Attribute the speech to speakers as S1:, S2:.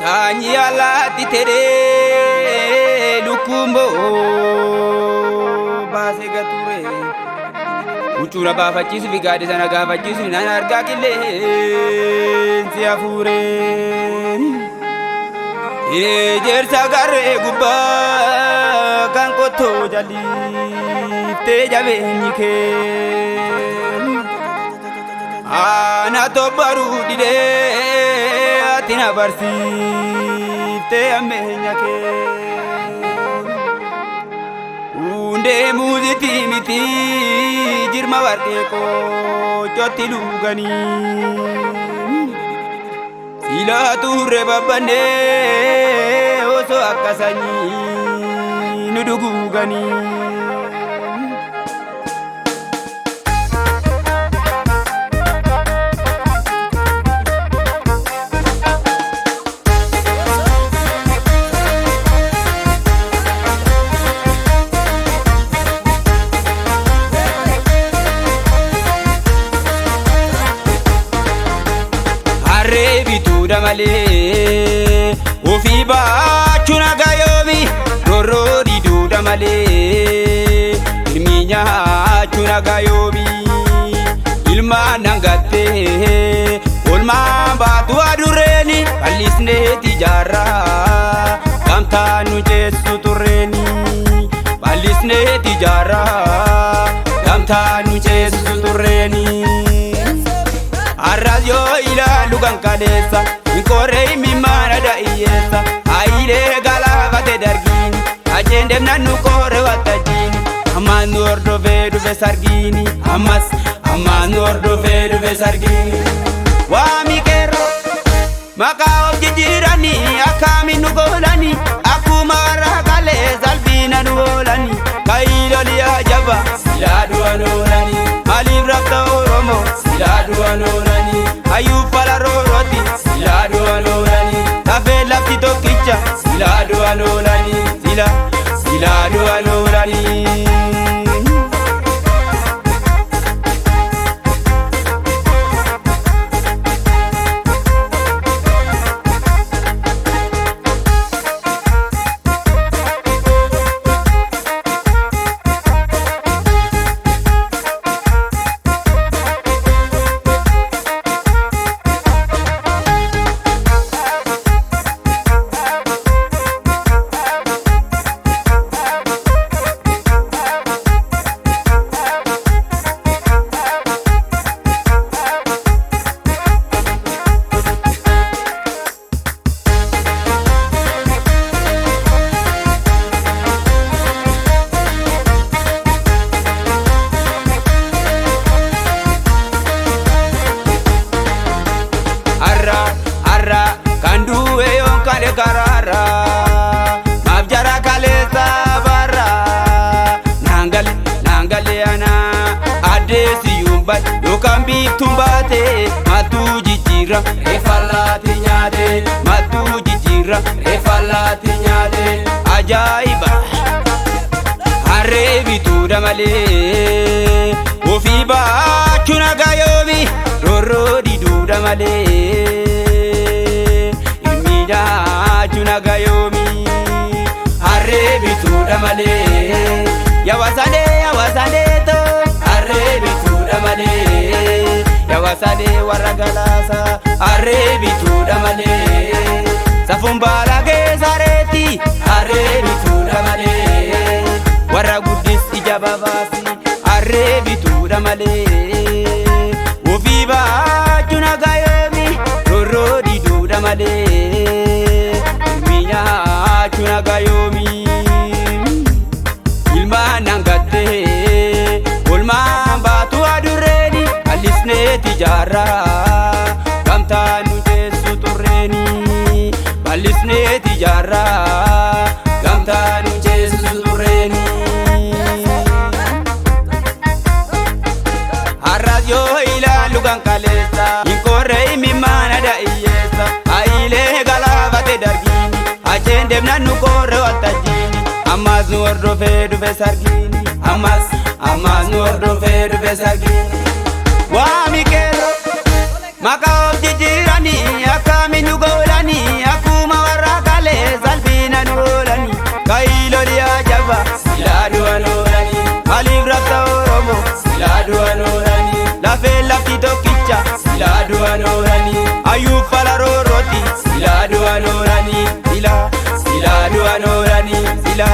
S1: Sanyi alatti tere lukumbo baase gature ucura baafachiisu fi gaadhi sana gaafachiisu nan argaa qilleensi hafuure ejersa garee gubbaa kan qottoo jalliftee jabeenyi kee ana tobbaruu didee ati na barsiiftee ammeenya kee hundee muuziti miti jirma warqee qoocotti luuganii silaa turre babbannee osoo akka sanyii nu duguuganii. Rebitu damale ofi baachu nagayomi dorori du damale ilminya achu nagayomi ilma nangatte olma baatu adureni kalisne tijara kamta nu jesu tureni kalisne tijara kamta nu jesu tureni Arrazio ila lugan kalesa Inkorei mi mana da iyesa Aile gala vate dargini Ajendem nanu kore watajini Aman ordo vedu besargini Aman ordo vedu besargini Wami kero Maka objijirani Akami nugolani Akuma rakale Zalbina nuolani Kailo liya jaba Siladu anolani Malib rafta oromo Siladu anolani Ayub pala roroti Siladu anolani Tafe lafti tokicha Siladu anolani Siladu anolani Karara mabjara kalesa bara nangale ana adesi yumba yokambi tumbate matu jijira refalati nyade ajaiba harebitu damale ofi baachu nagayomi rorodi du damale Nagayomi Arrebitu damale Yawasane to Arrebitu damale Yawasane waragalasa Arrebitu damale Safumbala gezareti Arrebitu damale Waragudis ijababasi Arrebitu damale Ufiba junagayomi Rorodi du damale Nagayomi ilma nangatte olma baatu adureni alisne tijara kamta nu jesu tureni alisne tijara kamta nu jesu tureni Arrazio ila lugan kalesa inkorei mi mana da iyesa aile galavate dargini Ajendem nanu kore watajini Amas nu ordo vedu besargini Amas nu ordo vedu besargini Wami kero Maka objijirani Akami nugolani Akuma du'a noorani Ayyuub falarooroti sila du'a noorani sila du'a noorani sila